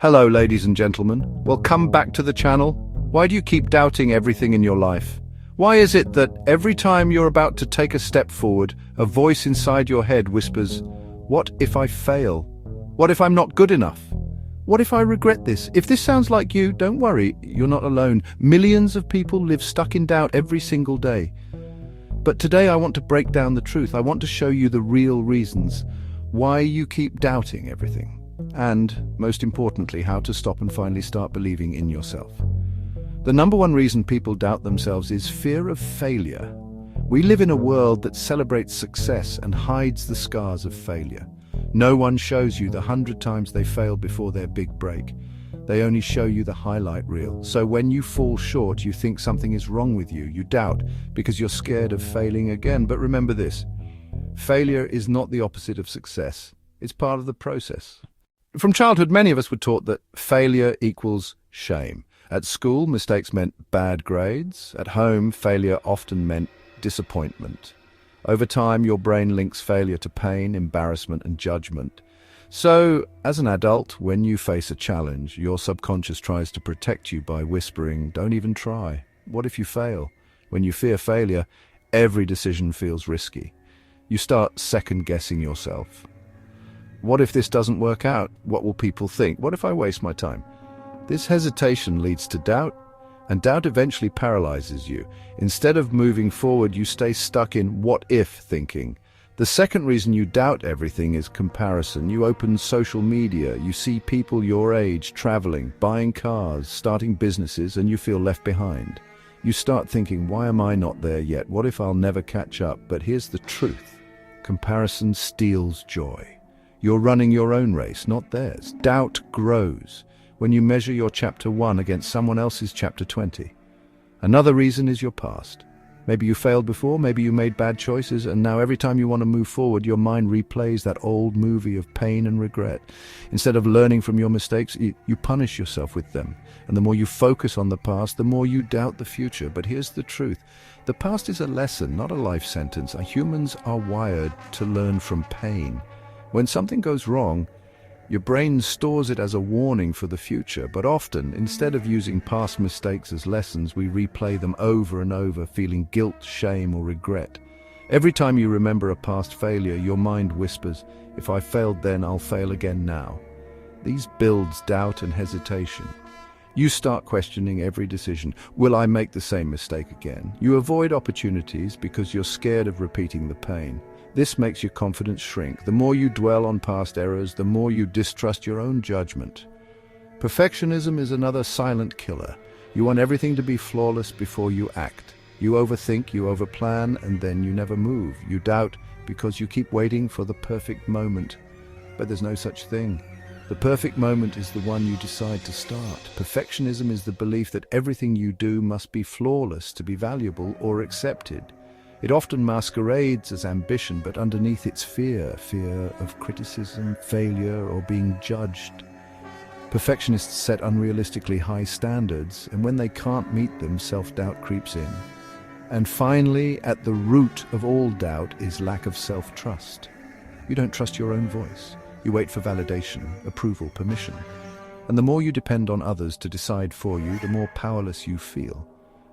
Hello, ladies and gentlemen. Welcome back to the channel. Why do you keep doubting everything in your life? Why is it that every time you're about to take a step forward, a voice inside your head whispers, "What if I fail? What if I'm not good enough? What if I regret this?" If this sounds like you, don't worry, you're not alone. Millions of people live stuck in doubt every single day. But today I want to break down the truth. I want to show you the real reasons why you keep doubting everything. And, most importantly, how to stop and finally start believing in yourself. The number one reason people doubt themselves is fear of failure. We live in a world that celebrates success and hides the scars of failure. No one shows you the 100 times they failed before their big break. They only show you the highlight reel. So when you fall short, you think something is wrong with you. You doubt because you're scared of failing again. But remember this, failure is not the opposite of success. It's part of the process. From childhood, many of us were taught that failure equals shame. At school, mistakes meant bad grades. At home, failure often meant disappointment. Over time, your brain links failure to pain, embarrassment, and judgment. So, as an adult, when you face a challenge, your subconscious tries to protect you by whispering, "Don't even try. What if you fail?" When you fear failure, every decision feels risky. You start second-guessing yourself. What if this doesn't work out? What will people think? What if I waste my time? This hesitation leads to doubt, and doubt eventually paralyzes you. Instead of moving forward, you stay stuck in what-if thinking. The second reason you doubt everything is comparison. You open social media, you see people your age traveling, buying cars, starting businesses, and you feel left behind. You start thinking, why am I not there yet? What if I'll never catch up? But here's the truth. Comparison steals joy. You're running your own race, not theirs. Doubt grows when you measure your chapter 1 against someone else's chapter 20. Another reason is your past. Maybe you failed before, maybe you made bad choices, and now every time you want to move forward, your mind replays that old movie of pain and regret. Instead of learning from your mistakes, you punish yourself with them. And the more you focus on the past, the more you doubt the future. But here's the truth. The past is a lesson, not a life sentence. Humans are wired to learn from pain. When something goes wrong, your brain stores it as a warning for the future, but often, instead of using past mistakes as lessons, we replay them over and over, feeling guilt, shame, or regret. Every time you remember a past failure, your mind whispers, "If I failed then, I'll fail again now." These builds doubt and hesitation. You start questioning every decision. Will I make the same mistake again? You avoid opportunities because you're scared of repeating the pain. This makes your confidence shrink. The more you dwell on past errors, the more you distrust your own judgment. Perfectionism is another silent killer. You want everything to be flawless before you act. You overthink, you overplan, and then you never move. You doubt because you keep waiting for the perfect moment. But there's no such thing. The perfect moment is the one you decide to start. Perfectionism is the belief that everything you do must be flawless to be valuable or accepted. It often masquerades as ambition, but underneath it's fear of criticism, failure, or being judged. Perfectionists set unrealistically high standards, and when they can't meet them, self-doubt creeps in. And finally, at the root of all doubt is lack of self-trust. You don't trust your own voice. You wait for validation, approval, permission. And the more you depend on others to decide for you, the more powerless you feel.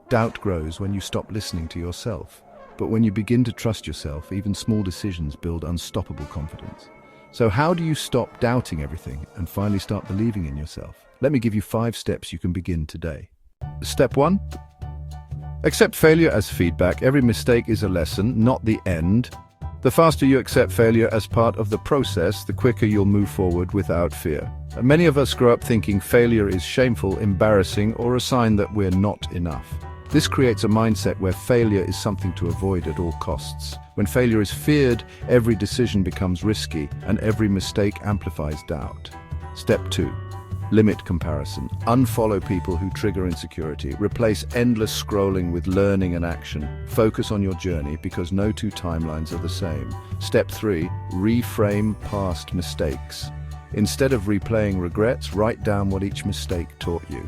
Doubt grows when you stop listening to yourself. But when you begin to trust yourself, even small decisions build unstoppable confidence. So how do you stop doubting everything and finally start believing in yourself? Let me give you 5 steps you can begin today. Step 1. Accept failure as feedback. Every mistake is a lesson, not the end. The faster you accept failure as part of the process, the quicker you'll move forward without fear. Many of us grow up thinking failure is shameful, embarrassing, or a sign that we're not enough. This creates a mindset where failure is something to avoid at all costs. When failure is feared, every decision becomes risky, and every mistake amplifies doubt. Step 2. Limit comparison. Unfollow people who trigger insecurity. Replace endless scrolling with learning and action. Focus on your journey because no two timelines are the same. Step 3. Reframe past mistakes. Instead of replaying regrets, write down what each mistake taught you.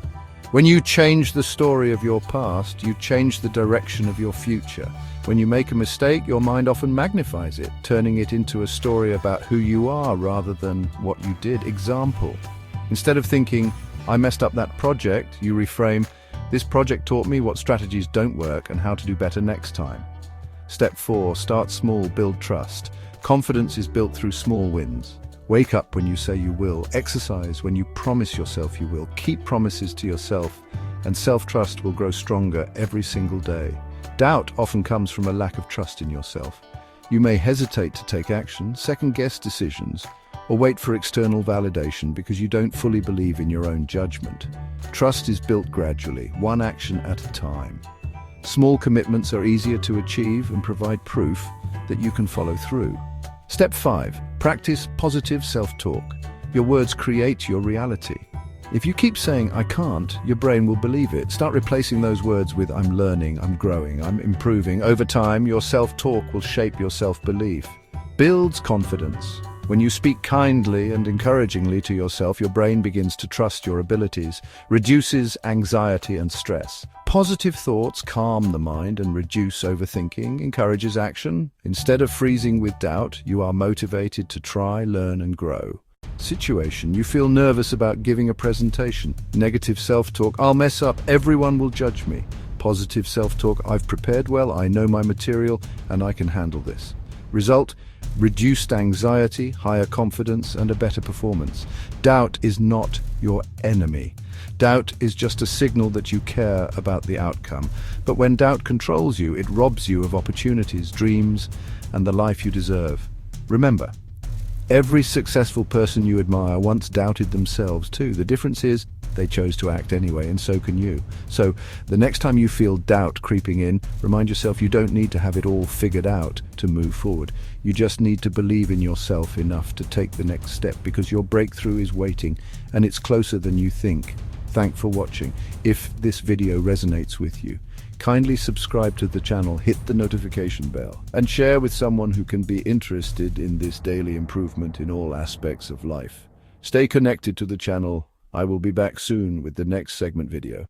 When you change the story of your past, you change the direction of your future. When you make a mistake, your mind often magnifies it, turning it into a story about who you are rather than what you did. Example: Instead of thinking, I messed up that project, you reframe, this project taught me what strategies don't work and how to do better next time. Step 4, start small, build trust. Confidence is built through small wins. Wake up when you say you will, exercise when you promise yourself you will, keep promises to yourself, and self-trust will grow stronger every single day. Doubt often comes from a lack of trust in yourself. You may hesitate to take action, second-guess decisions, or wait for external validation because you don't fully believe in your own judgment. Trust is built gradually, one action at a time. Small commitments are easier to achieve and provide proof that you can follow through. Step 5. Practice positive self-talk. Your words create your reality. If you keep saying, I can't, your brain will believe it. Start replacing those words with, I'm learning, I'm growing, I'm improving. Over time, your self-talk will shape your self-belief. Builds confidence. When you speak kindly and encouragingly to yourself, your brain begins to trust your abilities, reduces anxiety and stress. Positive thoughts calm the mind and reduce overthinking, encourages action. Instead of freezing with doubt, you are motivated to try, learn, and grow. Situation, you feel nervous about giving a presentation. Negative self-talk, I'll mess up, everyone will judge me. Positive self-talk, I've prepared well, I know my material, and I can handle this. Result, reduced anxiety, higher confidence, and a better performance. Doubt is not your enemy. Doubt is just a signal that you care about the outcome. But when doubt controls you, it robs you of opportunities, dreams, and the life you deserve. Remember, every successful person you admire once doubted themselves too. The difference is they chose to act anyway, and so can you. So the next time you feel doubt creeping in, remind yourself you don't need to have it all figured out to move forward. You just need to believe in yourself enough to take the next step, because your breakthrough is waiting, and it's closer than you think. Thanks for watching. If this video resonates with you, kindly subscribe to the channel, hit the notification bell, and share with someone who can be interested in this daily improvement in all aspects of life. Stay connected to the channel. I will be back soon with the next segment video.